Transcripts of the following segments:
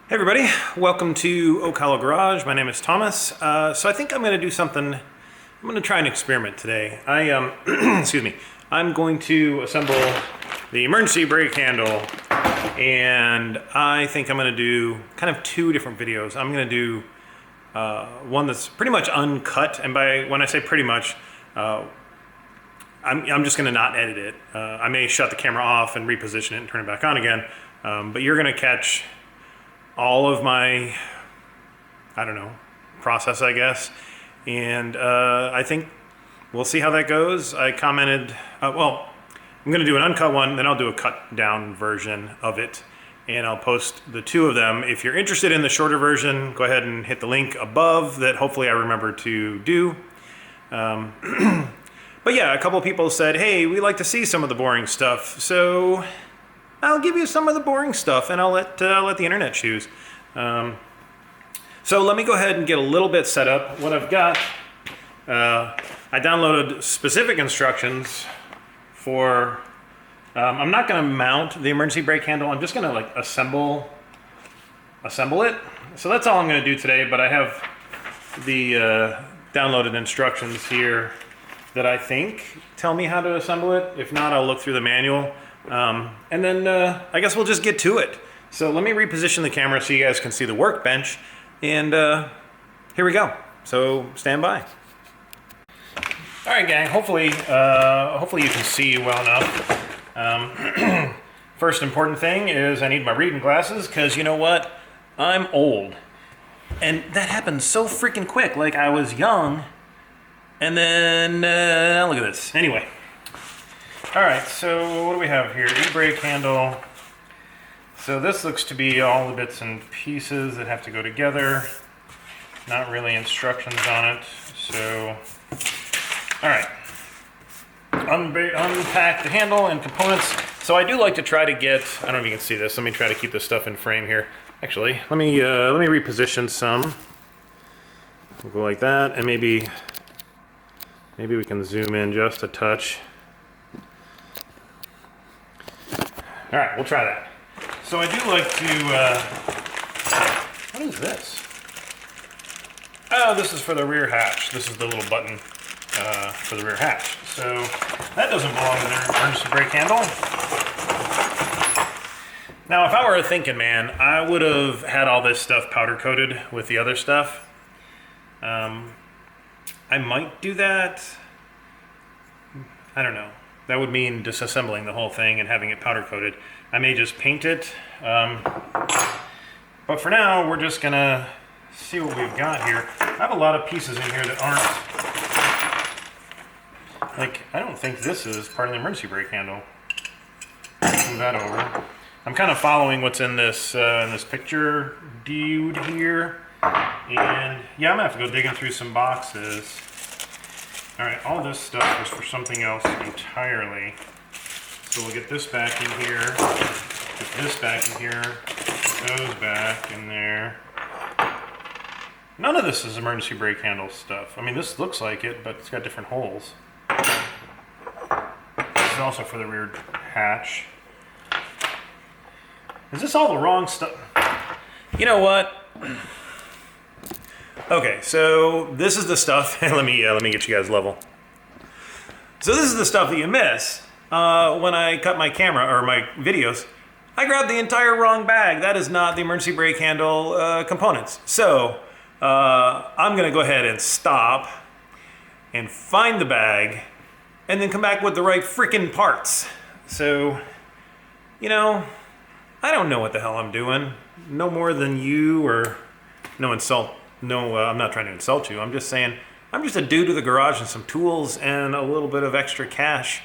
Hey everybody, welcome to Oak Hollow Garage. My name is Thomas. So I think I'm going to do something. I'm going to try an experiment today. Excuse me. I'm going to assemble the emergency brake handle, and I think I'm going to do kind of two different videos. I'm going to do one that's pretty much uncut, and when I say pretty much, I'm just going to not edit it. I may shut the camera off and reposition it and turn it back on again, but you're going to catch all of my, I don't know, process, I guess. And I think we'll see how that goes. I commented, well, I'm gonna do an uncut one, then I'll do a cut down version of it. And I'll post the two of them. If you're interested in the shorter version, go ahead and hit the link above that hopefully I remember to do. But yeah, a couple of people said, hey, we like to see some of the boring stuff. So I'll give you some of the boring stuff, and I'll let the internet choose. So let me go ahead and get a little bit set up. What I've got, I downloaded specific instructions for. I'm not going to mount the emergency brake handle. I'm just going to like assemble it. So that's all I'm going to do today. But I have the downloaded instructions here that I think tell me how to assemble it. If not, I'll look through the manual. And then I guess we'll just get to it. So let me reposition the camera so you guys can see the workbench, and here we go. So stand by. All right, gang. Hopefully you can see well enough. First important thing is I need my reading glasses, because you know what? I'm old, and that happened so freaking quick. Like I was young, and then look at this. Anyway. All right, so what do we have here? E-brake handle. So this looks to be all the bits and pieces that have to go together. Not really instructions on it. So, all right. Unpack the handle and components. So I do like to try to get, I don't know if you can see this. Let me try to keep this stuff in frame here. Actually, let me reposition some. We'll go like that, and maybe we can zoom in just a touch. All right, we'll try that. So I do like to, what is this? Oh, this is for the rear hatch. This is the little button for the rear hatch. So that doesn't belong to the emergency brake handle. Now, if I were a thinking man, I would have had all this stuff powder coated with the other stuff. I might do that. I don't know. That would mean disassembling the whole thing and having it powder coated. I may just paint it. But for now, we're just gonna see what we've got here. I have a lot of pieces in here that aren't, like, I don't think this is part of the emergency brake handle. Move that over. I'm kind of following what's in this picture dude here. And yeah, I'm gonna have to go digging through some boxes. All right, all this stuff is for something else entirely. So we'll get this back in here, get this back in here, those back in there. None of this is emergency brake handle stuff. I mean, this looks like it, but it's got different holes. This is also for the rear hatch. Is this all the wrong stuff? You know what? Okay, so this is the stuff. let me get you guys level. So this is the stuff that you miss when I cut my camera or my videos. I grabbed the entire wrong bag. That is not the emergency brake handle components. So I'm gonna go ahead and stop and find the bag, and then come back with the right freaking parts. So, you know, I don't know what the hell I'm doing. No more than you, or no insult. No, I'm not trying to insult you. I'm just saying, I'm just a dude with a garage and some tools and a little bit of extra cash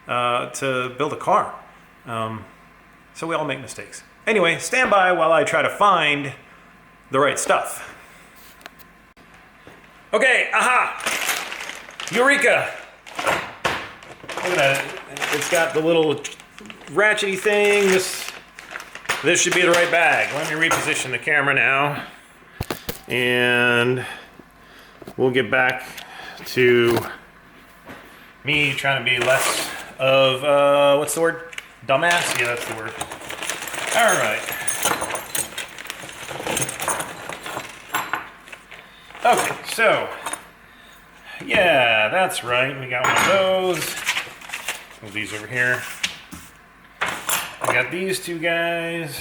to build a car. So we all make mistakes. Anyway, stand by while I try to find the right stuff. Okay, aha! Eureka! Look at that. It's got the little ratchety thing. This should be the right bag. Let me reposition the camera now. And we'll get back to me trying to be less of, what's the word? Dumbass? Yeah, that's the word. All right. Okay, so, yeah, that's right. We got one of those. Move these over here. We got these two guys.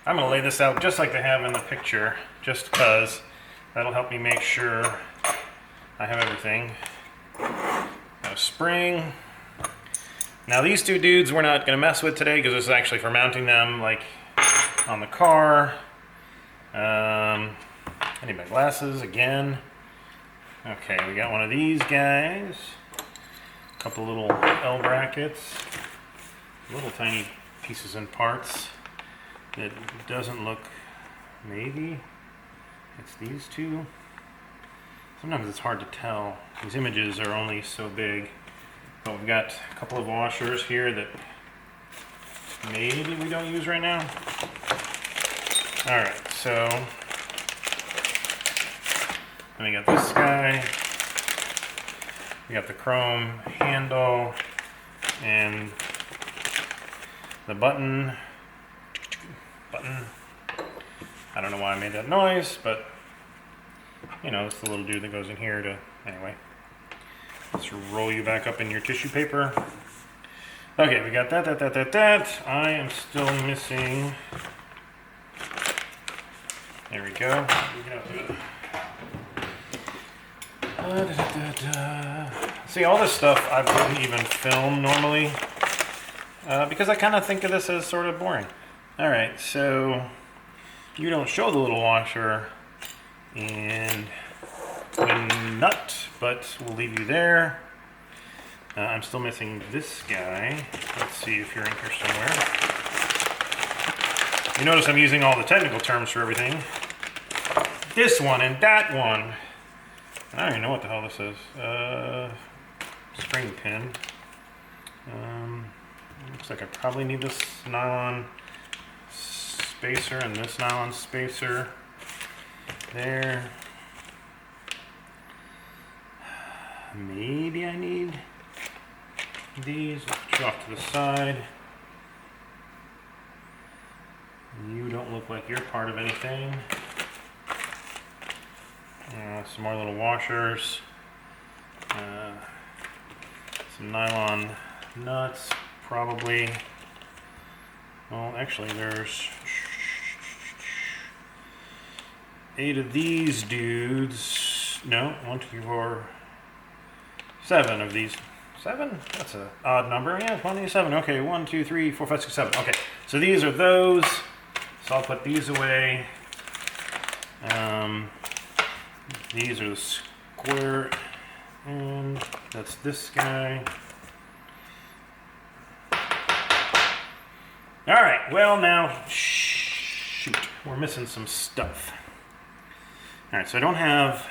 I'm gonna lay this out just like they have in the picture, just because that'll help me make sure I have everything. Got a spring. Now these two dudes we're not gonna mess with today because this is actually for mounting them like on the car. I need my glasses again. Okay, we got one of these guys. A couple little L brackets. Little tiny pieces and parts. It doesn't look, maybe it's these two. Sometimes it's hard to tell. These images are only so big. But we've got a couple of washers here that maybe we don't use right now. All right, so then we got this guy. We got the chrome handle and the button. I don't know why I made that noise, but you know, it's the little dude that goes in here to, anyway. Let's roll you back up in your tissue paper. Okay, we got that. I am still missing. There we go. See, all this stuff I wouldn't even film normally because I kind of think of this as sort of boring. All right, so you don't show the little washer and nut, but we'll leave you there. I'm still missing this guy. Let's see if you're in here somewhere. You notice I'm using all the technical terms for everything. This one and that one. I don't even know what the hell this is. Spring pin. Looks like I probably need this nylon spacer and this nylon spacer. There. Maybe I need these. Let's put you off to the side. You don't look like you're part of anything. Some more little washers. Some nylon nuts, probably. Well, actually, there's 8 of these dudes. No, 1, 2, 3, 4, 7 of these. 7? That's an odd number. Yeah, 27. Okay, 1, 2, 3, 4, 5, 6, 7. Okay, so these are those. So I'll put these away. These are the square, and that's this guy. All right, well now, shoot, we're missing some stuff. All right, so I don't have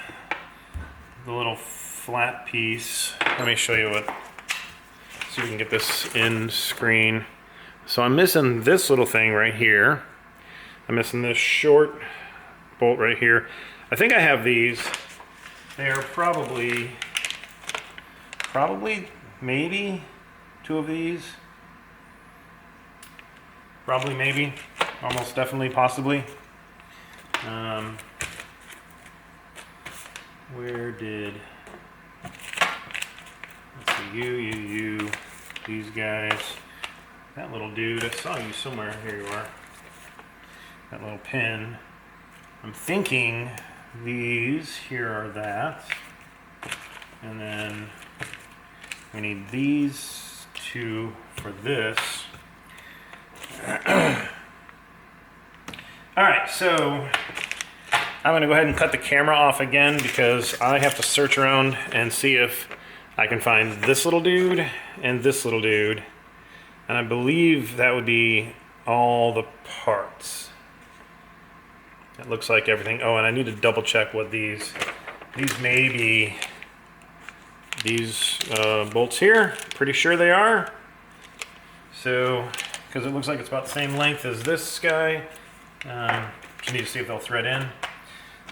the little flat piece. Let me show you what, see if we can get this in screen. So I'm missing this little thing right here. I'm missing this short bolt right here. I think I have these. They're probably, maybe 2 of these. Probably, maybe, almost definitely, possibly. Where did, let's see, you, these guys. That little dude, I saw you somewhere. Here you are. That little pin. I'm thinking these here are that. And then we need these 2 for this. Alright, so I'm going to go ahead and cut the camera off again because I have to search around and see if I can find this little dude and this little dude. And I believe that would be all the parts. It looks like everything. Oh, and I need to double check what these may be. These bolts here, pretty sure they are. So, because it looks like it's about the same length as this guy. Just need to see if they'll thread in.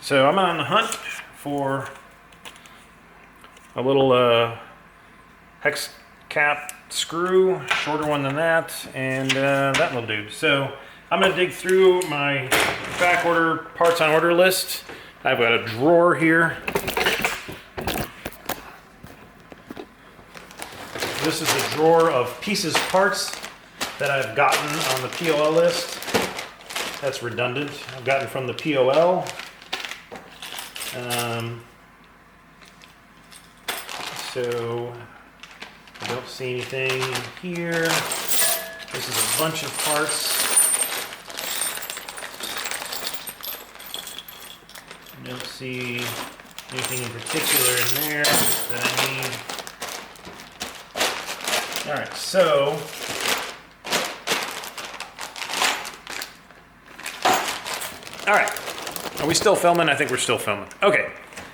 So I'm on the hunt for a little hex cap screw, shorter one than that, and that little dude. So I'm going to dig through my back order parts on order list I've got a drawer here. This is a drawer of pieces, parts that I've gotten on the POL list. That's redundant. I've gotten from the POL. So I don't see anything in here. This is a bunch of parts. I don't see anything in particular in there that I need. All right, so all right, are we still filming? I think we're still filming. Okay,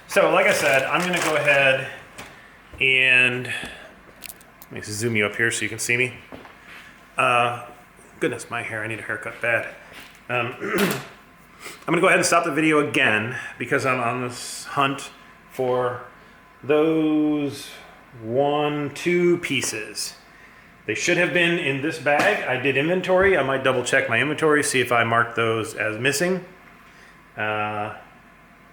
so like I said, I'm gonna go ahead and let me zoom you up here so you can see me. Goodness, my hair, I need a haircut bad. I'm gonna go ahead and stop the video again because I'm on this hunt for those 2 pieces. They should have been in this bag. I did inventory. I might double check my inventory, see if I marked those as missing. And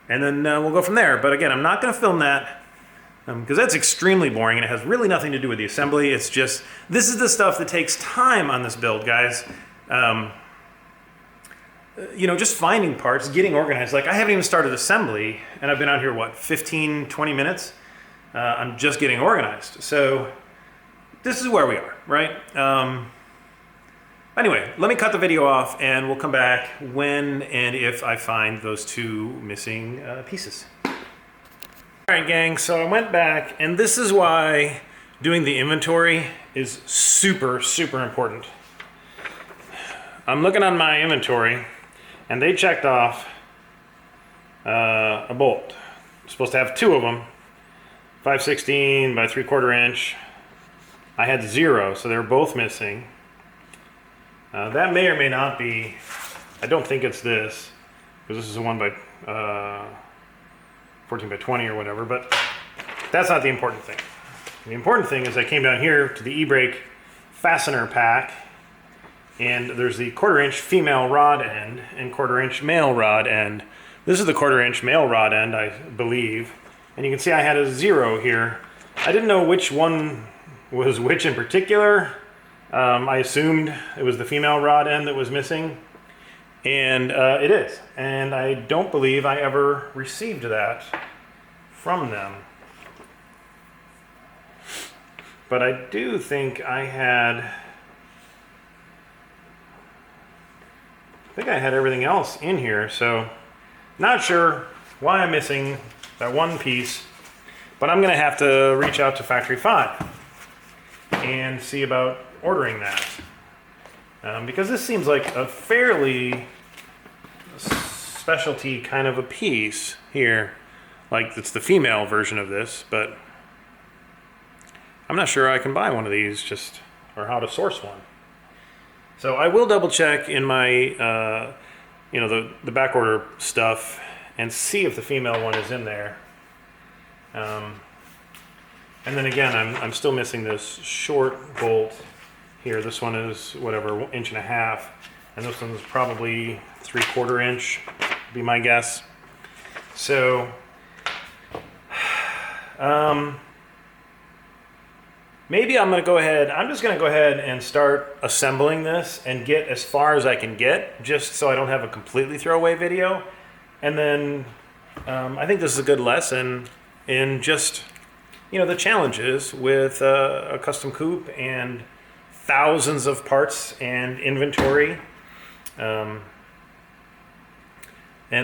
then we'll go from there. But again, I'm not gonna film that because that's extremely boring and it has really nothing to do with the assembly. It's just, this is the stuff that takes time on this build, guys. You know, just finding parts, getting organized. Like, I haven't even started assembly and I've been out here, what, 15, 20 minutes? I'm just getting organized. So this is where we are, right? Anyway, let me cut the video off and we'll come back when and if I find those 2 missing pieces. All right, gang, so I went back and this is why doing the inventory is super, super important. I'm looking on my inventory and they checked off a bolt. I'm supposed to have 2 of them, 5/16 by 3/4 inch. I had 0, so they're both missing. That may or may not be, I don't think it's this, because this is a 1 by 14 by 20 or whatever, but that's not the important thing. The important thing is I came down here to the e-brake fastener pack, and there's the 1/4 inch female rod end and 1/4 inch male rod end. This is the 1/4 inch male rod end, I believe, and you can see I had a 0 here. I didn't know which one was which in particular. I assumed it was the female rod end that was missing, and it is. And I don't believe I ever received that from them. But I do think I had everything else in here, so not sure why I'm missing that 1 piece, but I'm gonna have to reach out to Factory 5 and see about ordering that. Because this seems like a fairly specialty kind of a piece here. Like, it's the female version of this, but I'm not sure I can buy one of these just, or how to source one. So I will double check in my, you know, the back order stuff and see if the female one is in there. And then again, I'm still missing this short bolt here. This one is whatever, 1.5 inches, and this one's probably 3/4 inch, be my guess. So, maybe I'm just gonna go ahead and start assembling this and get as far as I can get, just so I don't have a completely throwaway video. And then I think this is a good lesson in just, you know, the challenges with a custom coupe and thousands of parts and inventory. And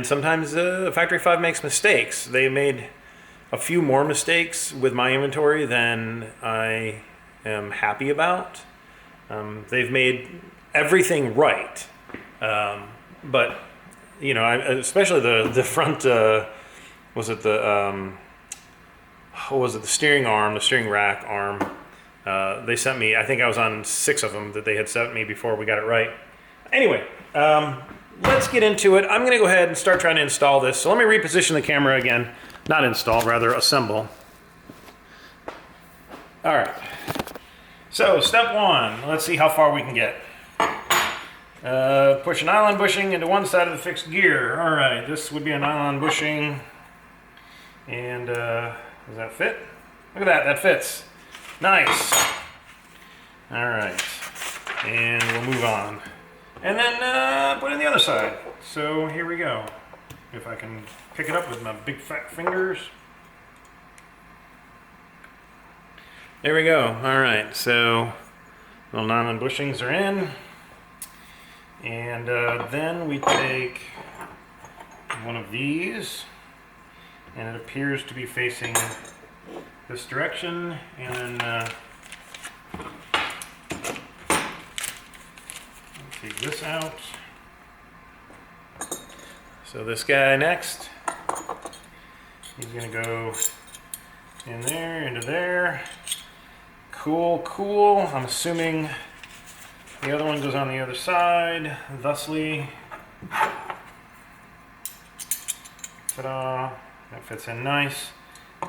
sometimes Factory 5 makes mistakes. They made a few more mistakes with my inventory than I am happy about. They've made everything right. But, you know, especially the front, was it the, what was it, the steering arm, the steering rack arm. They sent me, I think I was on 6 of them that they had sent me before we got it right. Anyway, let's get into it. I'm gonna go ahead and start trying to install this. So let me reposition the camera again. Not install, rather assemble. All right, so step 1, let's see how far we can get. Push a nylon bushing into one side of the fixed gear. All right, this would be a nylon bushing. And does that fit? Look at that, that fits. Nice. All right, and we'll move on. And then put it in the other side. So here we go. If I can pick it up with my big fat fingers. There we go. All right, so little nylon bushings are in. And then we take one of these, and it appears to be facing this direction, and then take this out. So this guy next, he's gonna go in there, into there. Cool, cool. I'm assuming the other one goes on the other side, thusly. Ta-da, that fits in nice.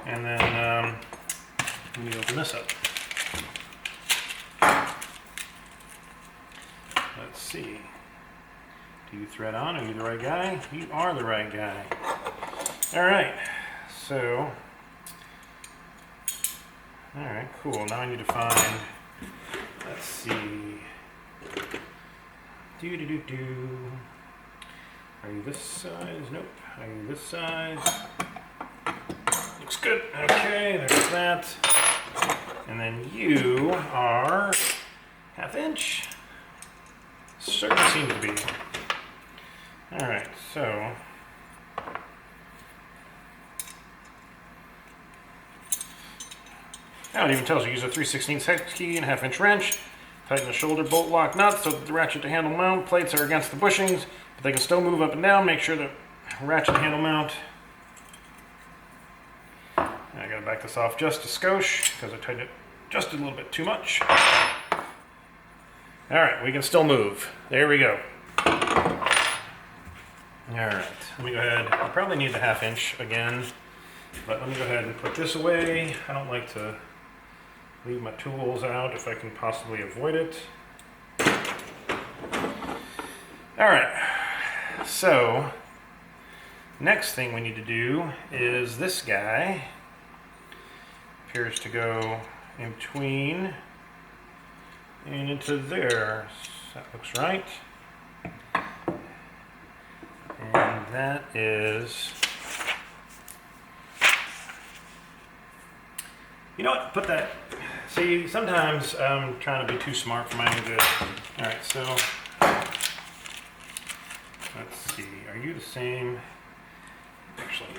And then let me open this up. Let's see. Do you thread on? Are you the right guy? You are the right guy. All right, so, all right, cool. Now I need to find, let's see. Do. Are you this size? Nope. Are you this size? Looks good. Okay, there's that. And then you are 1/2 inch. Certainly seems to be. All right, so now it even tells you use a 3/16 hex key and 1/2 inch wrench. Tighten the shoulder bolt lock nuts so that the ratchet to handle mount plates are against the bushings, but they can still move up and down. Make sure the ratchet handle mount. I gotta back this off just a skosh because I tightened it just a little bit too much. All right, we can still move. There we go. All right, let me go ahead. I probably need the 1/2 inch again, but let me go ahead and put this away. I don't like to leave my tools out if I can possibly avoid it. All right, so next thing we need to do is this guy appears to go in between and into there. That looks right. And that is, you know what, put that, see, sometimes I'm trying to be too smart for my own good. All right, so, let's see, are you the same? Actually,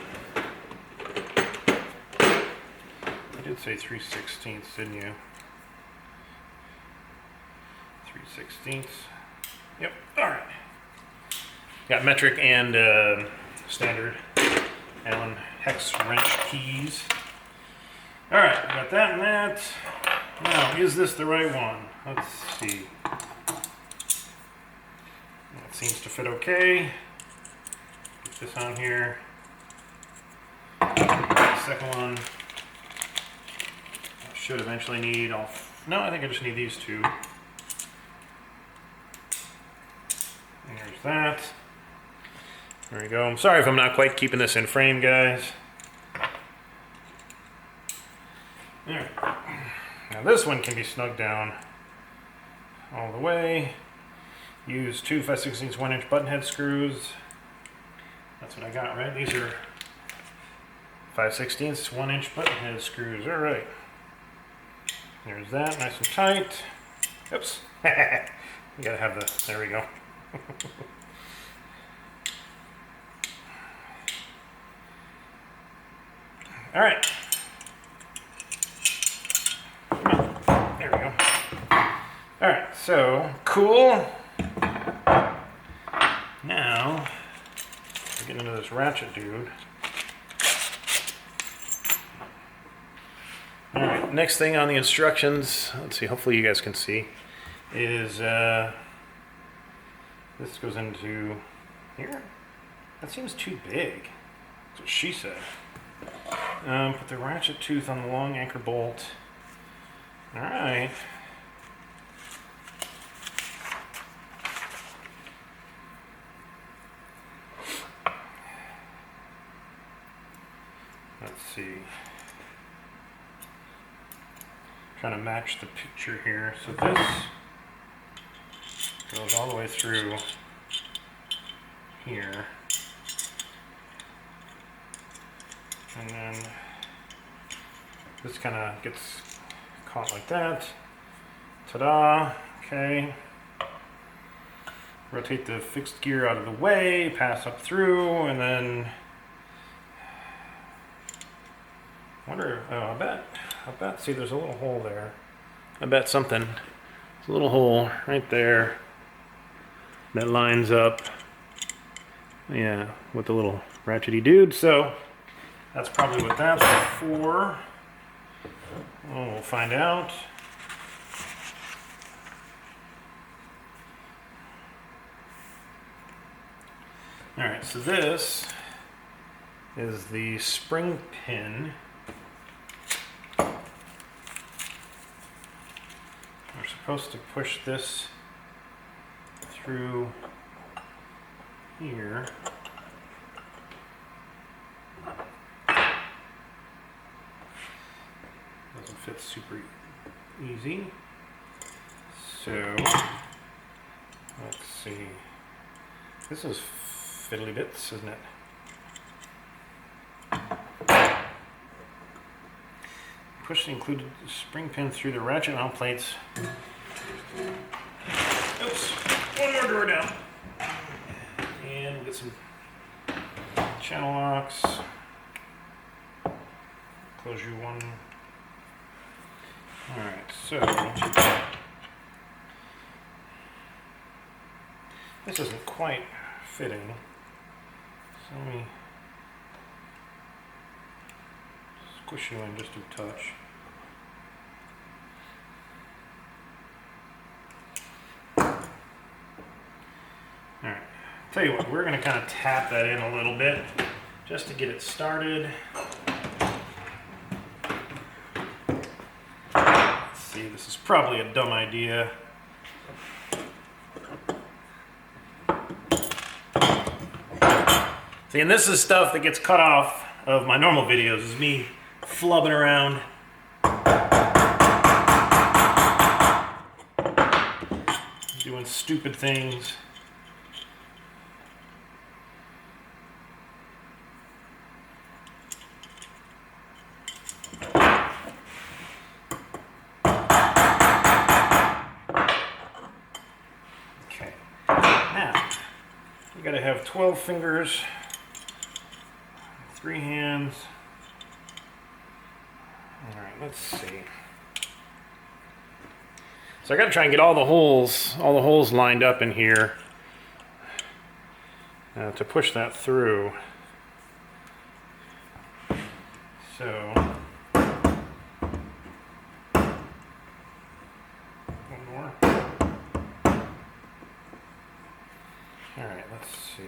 you did say 3/16, didn't you? 3/16. Yep, all right. Got metric and standard Allen hex wrench keys. All right, got that and that. Now, is this the right one? Let's see. That seems to fit okay. Put this on here. The second one. I should eventually need all. No, I think I just need these two. And there's that. There we go. I'm sorry if I'm not quite keeping this in frame, guys. There. Now this one can be snugged down all the way. Use 2 5/16 1-inch button head screws. That's what I got, right? These are 5/16 1-inch button head screws. All right. There's that, nice and tight. Oops. You gotta have the, there we go. All right. There we go. All right, so cool. Now, we're getting into this ratchet dude. All right, next thing on the instructions, let's see, hopefully you guys can see, is this goes into here. That seems too big. That's what she said. Put the ratchet tooth on the long anchor bolt. All right. Let's see. Trying to match the picture here. So this goes all the way through here. And then this kind of gets caught like that. Ta-da! Okay. Rotate the fixed gear out of the way, pass up through, and then I wonder, I bet, see there's a little hole there. I bet something, there's a little hole right there that lines up, yeah, with the little ratchety dude. So that's probably what that's for. Oh, we'll find out. All right, so this is the spring pin. We're supposed to push this through here. Doesn't fit super easy. So let's see. This is fiddly bits, isn't it? Push the included spring pin through the ratchet mount plates. Oops, one more door down. And we'll get some channel locks. Close you one. Alright, so this isn't quite fitting. So let me squish you in just a touch. Alright, tell you what, we're going to kind of tap that in a little bit just to get it started. Let's see, this is probably a dumb idea. See, and this is stuff that gets cut off of my normal videos, is me flubbing around. Doing stupid things. Okay, now, you gotta have 12 fingers. 3 hands. All right, let's see. So I got to try and get all the holes lined up in here to push that through. So one more. All right, let's see.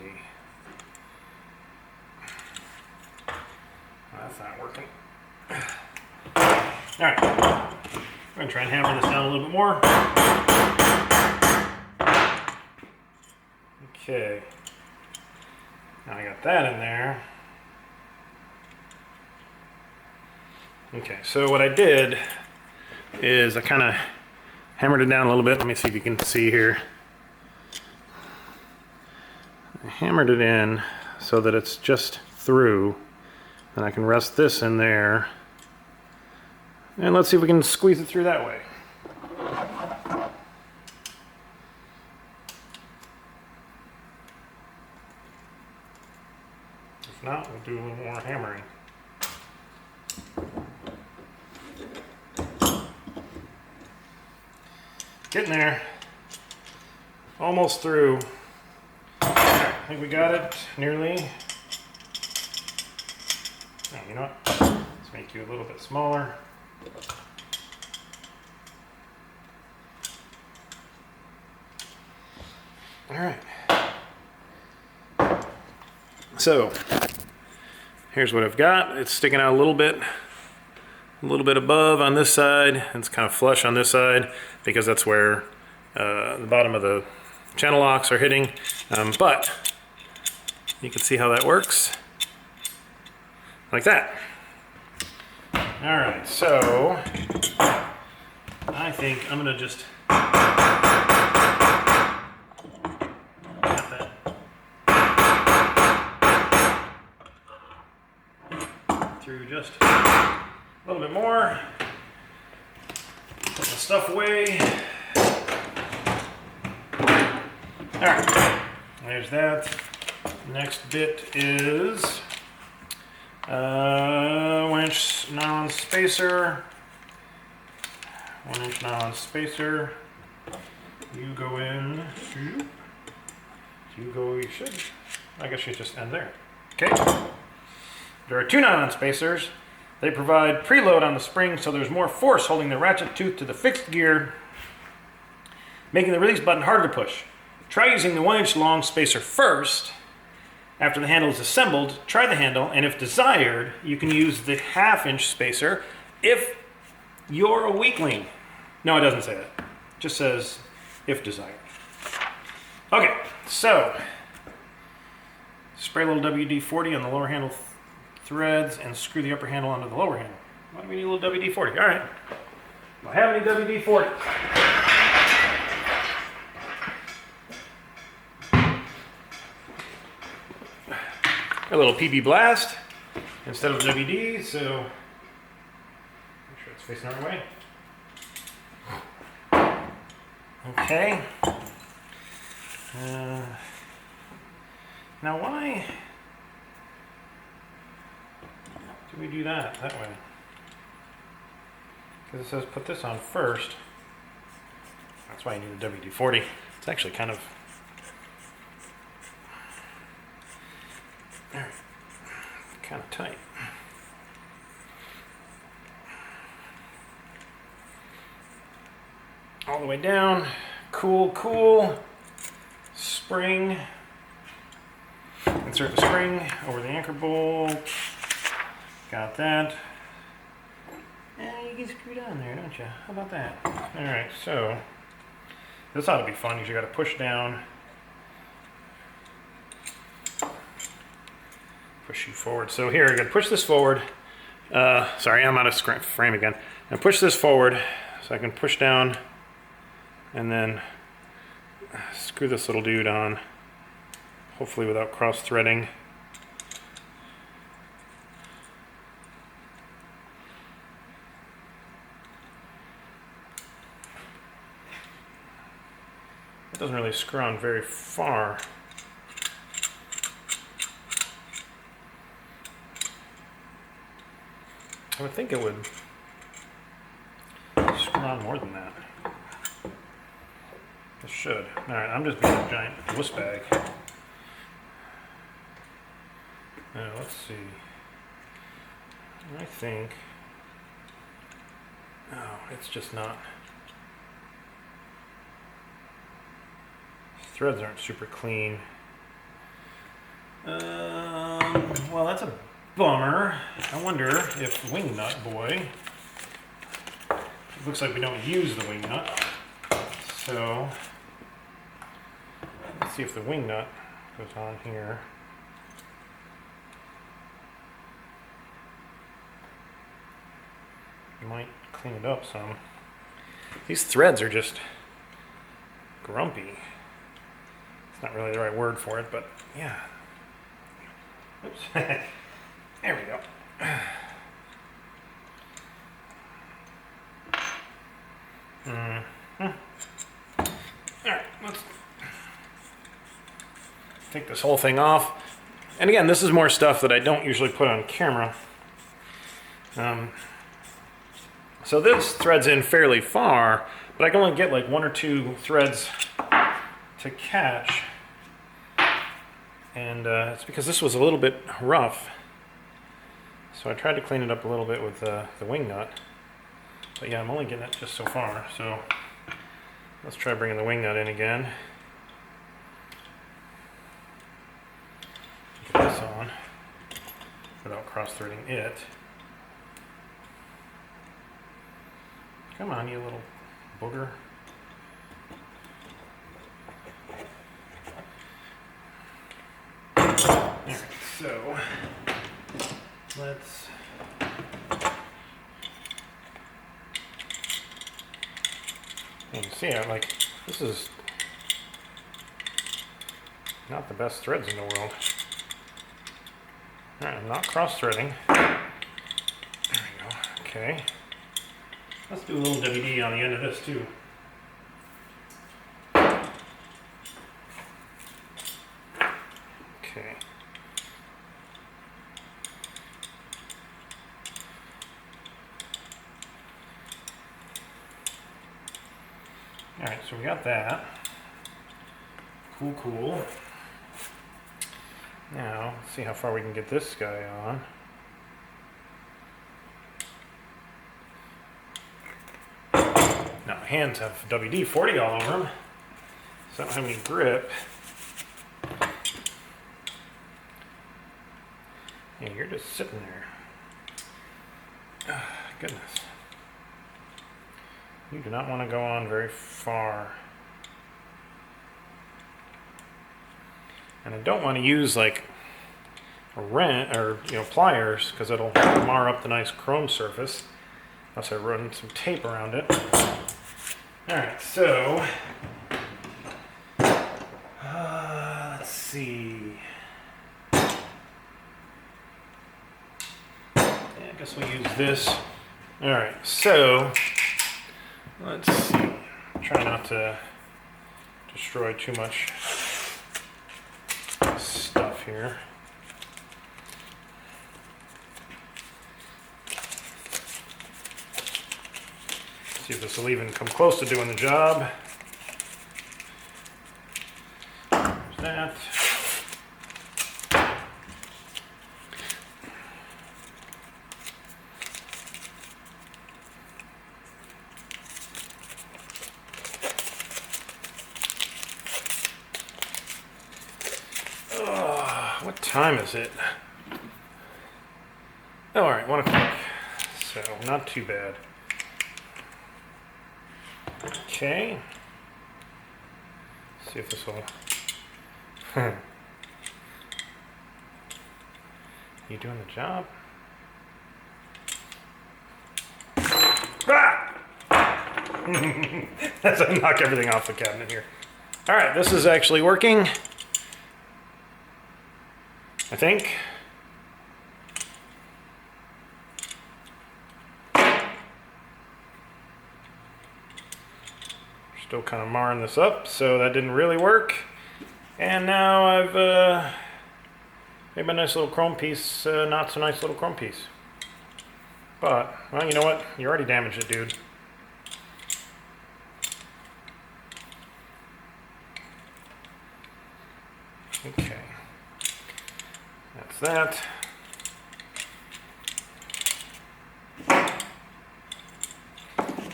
That's not working. Alright, I'm going to try and hammer this down a little bit more. Okay, now I got that in there. Okay, so what I did is I kind of hammered it down a little bit. Let me see if you can see here. I hammered it in so that it's just through. And I can rest this in there. And let's see if we can squeeze it through that way. If not, we'll do a little more hammering. Getting there. Almost through. I think we got it nearly. Oh, you know what? Let's make you a little bit smaller. All right. So here's what I've got. It's sticking out a little bit above on this side. It's kind of flush on this side because that's where the bottom of the channel locks are hitting. But you can see how that works. Like that. All right, so I think I'm gonna just get that through just a little bit more. Put the stuff away. All right, there's that. Next bit is 1-inch nylon spacer. 1-inch nylon spacer. You go in. You should. I guess you just end there. Okay. There are 2 nylon spacers. They provide preload on the spring, so there's more force holding the ratchet tooth to the fixed gear, making the release button harder to push. Try using the 1-inch long spacer first. After the handle is assembled, try the handle, and if desired, you can use the 1/2-inch spacer if you're a weakling. No, it doesn't say that. It just says if desired. Okay, so spray a little WD-40 on the lower handle threads and screw the upper handle onto the lower handle. Why do we need a little WD-40? All right. Do I have any WD-40? A little PB Blast instead of WD, so make sure it's facing our way. Okay. Now why do we do that way? Because it says put this on first. That's why I need a WD-40. It's actually kind of tight. All the way down. Cool. Spring. Insert the spring over the anchor bolt. Got that. And you get screwed on there, don't you? How about that? Alright, so this ought to be fun because you got to push down. Push you forward. So here, I'm going to push this forward. Sorry, I'm out of frame again. And push this forward so I can push down and then screw this little dude on, hopefully without cross threading. It doesn't really screw on very far. I would think it would screw on more than that. It should. Alright, I'm just being a giant wuss bag. Now, let's see. I think... Oh, it's just not... Threads aren't super clean. Well, that's a bummer. I wonder if wing nut boy. It looks like we don't use the wing nut. So let's see if the wing nut goes on here. You might clean it up some. These threads are just grumpy. It's not really the right word for it, but yeah. Oops. There we go. Alright, let's take this whole thing off. And again, this is more stuff that I don't usually put on camera. So this threads in fairly far, but I can only get like 1 or 2 threads to catch. And it's because this was a little bit rough. So I tried to clean it up a little bit with the wing nut. But yeah, I'm only getting it just so far. So let's try bringing the wing nut in again. Get this on without cross-threading it. Come on, you little booger. Alright, so let's And you see, this is not the best threads in the world. Alright, I'm not cross-threading. There we go. Okay. Let's do a little WD on the end of this too. Okay. Alright, so we got that. Cool, cool. Now, let's see how far we can get this guy on. Now, my hands have WD-40 all over them, so I don't have any grip. Yeah, you're just sitting there. Oh, goodness. You do not want to go on very far. And I don't want to use like a wrench or pliers, because it'll mar up the nice chrome surface unless I run some tape around it. Alright, so let's see. Yeah, I guess we'll use this. Alright, so let's see. Try not to destroy too much stuff here. See if this will even come close to doing the job. There's that. What time is it? Oh, all right, 1 o'clock. So not too bad. Okay. See if this will. You doing the job? Ah! That's gonna knock everything off the cabinet here. All right, this is actually working. I think. Still kind of marring this up, so that didn't really work. And now I've made my nice little chrome piece, not so nice little chrome piece. But, well, you know what? You already damaged it, dude. Okay. That's that.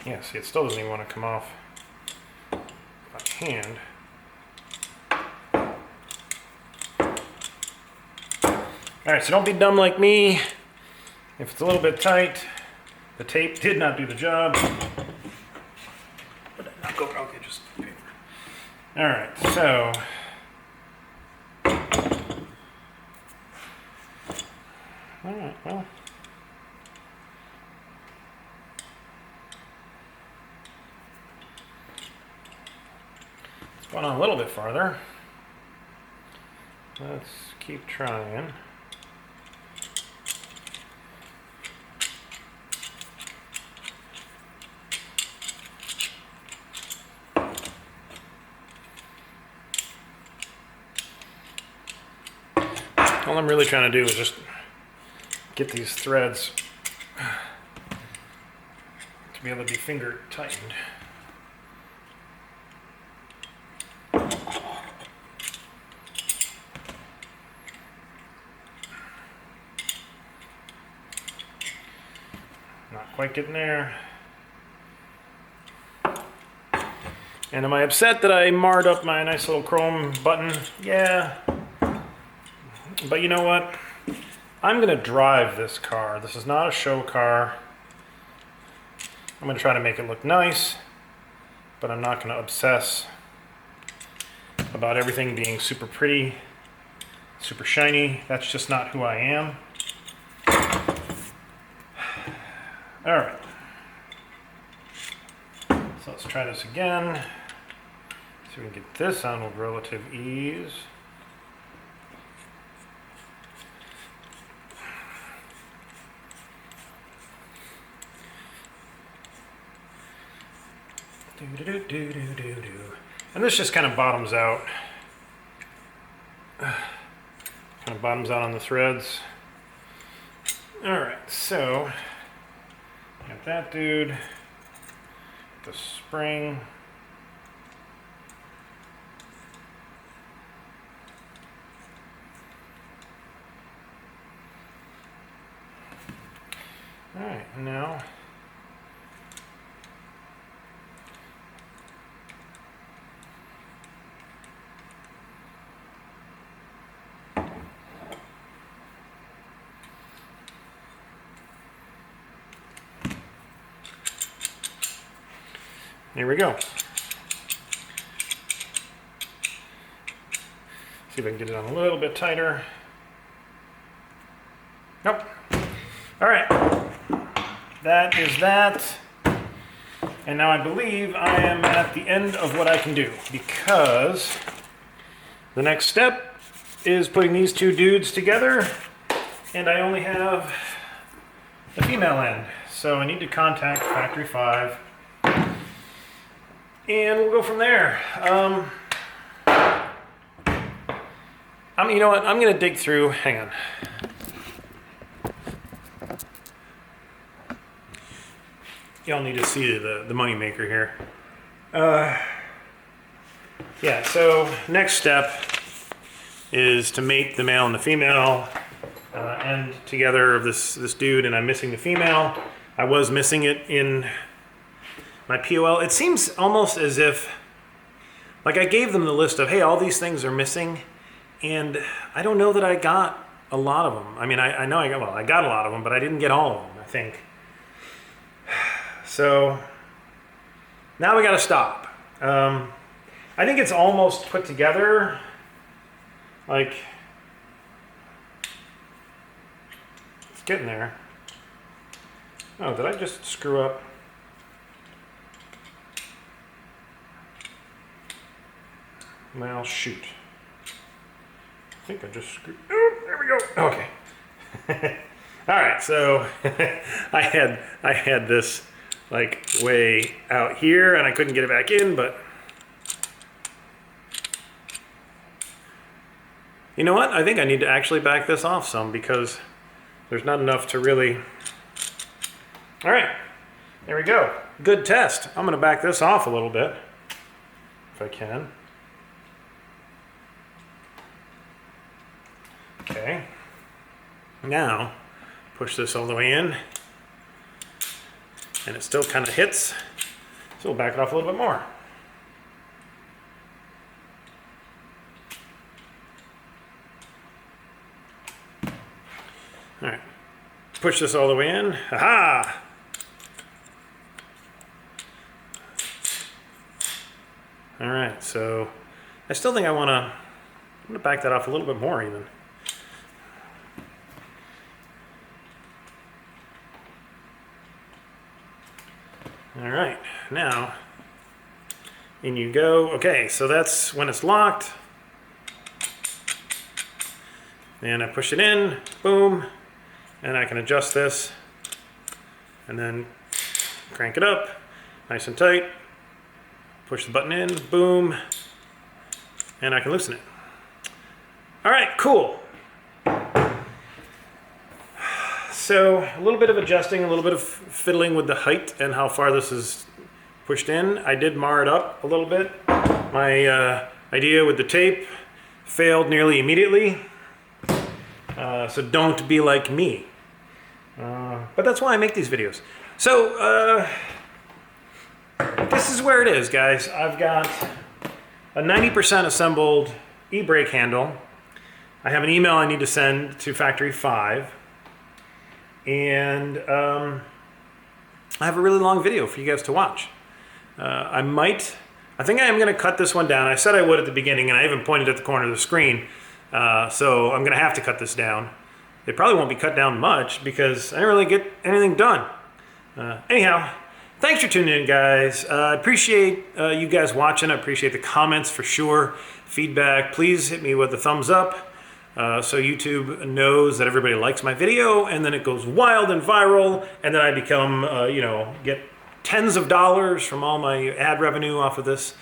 Yeah, see, it still doesn't even want to come off by hand. Alright, so don't be dumb like me. If it's a little bit tight, the tape did not do the job. Would that not go? Okay, just paper. Alright, so alright, well. It's going on a little bit farther. Let's keep trying. All I'm really trying to do is just get these threads to be able to be finger tightened. Not quite getting there. And am I upset that I marred up my nice little chrome button? Yeah. But you know what? I'm going to drive this car. This is not a show car. I'm going to try to make it look nice, but I'm not going to obsess about everything being super pretty, super shiny. That's just not who I am. All right. So let's try this again. See if we can get this on with relative ease. And this just kind of bottoms out. Kind of bottoms out on the threads. Alright, so got that dude. The spring. Alright, now here we go. See if I can get it on a little bit tighter. Nope. All right. That is that. And now I believe I am at the end of what I can do, because the next step is putting these two dudes together, and I only have the female end. So I need to contact Factory 5. And we'll go from there. You know what? I'm going to dig through. Hang on. Y'all need to see the money maker here. Yeah. So next step is to mate the male and the female end together of this dude, and I'm missing the female. I was missing it in my POL. It seems almost as if, like, I gave them the list of, hey, all these things are missing, and I don't know that I got a lot of them. I mean, I know I got a lot of them, but I didn't get all of them, I think. So now we got to stop. I think it's almost put together. Like, it's getting there. Oh, did I just screw up? Well, shoot. I think I just screwed. Oh, there we go. Okay. All right. So I had this like way out here, and I couldn't get it back in. But you know what? I think I need to actually back this off some, because there's not enough to really. All right. There we go. Good test. I'm going to back this off a little bit if I can. Okay, now push this all the way in, and it still kind of hits, so we'll back it off a little bit more. All right, push this all the way in. Aha! All right, so I still think I'm gonna back that off a little bit more even. All right, now in you go. Okay, so that's when it's locked. And I push it in, boom, and I can adjust this and then crank it up nice and tight. Push the button in, boom, and I can loosen it. All right, cool. So a little bit of adjusting, a little bit of fiddling with the height and how far this is pushed in. I did mar it up a little bit. My idea with the tape failed nearly immediately. So don't be like me. But that's why I make these videos. So this is where it is, guys. I've got a 90% assembled e-brake handle. I have an email I need to send to Factory 5. And I have a really long video for you guys to watch. I think I am going to cut this one down. I said I would at the beginning, and I even pointed at the corner of the screen. So I'm going to have to cut this down. It probably won't be cut down much because I didn't really get anything done. Anyhow, Thanks for tuning in, guys. I appreciate you guys watching. I appreciate the comments for sure. Feedback, please hit me with a thumbs up so YouTube knows that everybody likes my video, and then it goes wild and viral, and then I become, get tens of dollars from all my ad revenue off of this.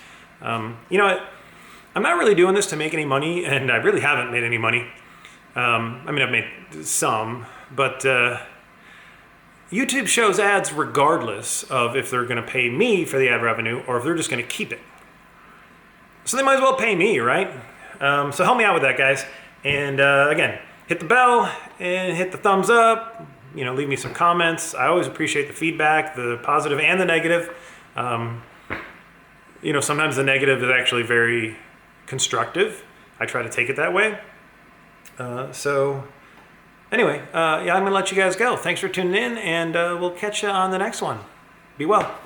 I'm not really doing this to make any money, and I really haven't made any money. I've made some, but YouTube shows ads regardless of if they're going to pay me for the ad revenue or if they're just going to keep it. So they might as well pay me, right? So help me out with that, guys. And again, hit the bell and hit the thumbs up. Leave me some comments. I always appreciate the feedback, the positive and the negative. Sometimes the negative is actually very constructive. I try to take it that way. Anyway, I'm going to let you guys go. Thanks for tuning in, and we'll catch you on the next one. Be well.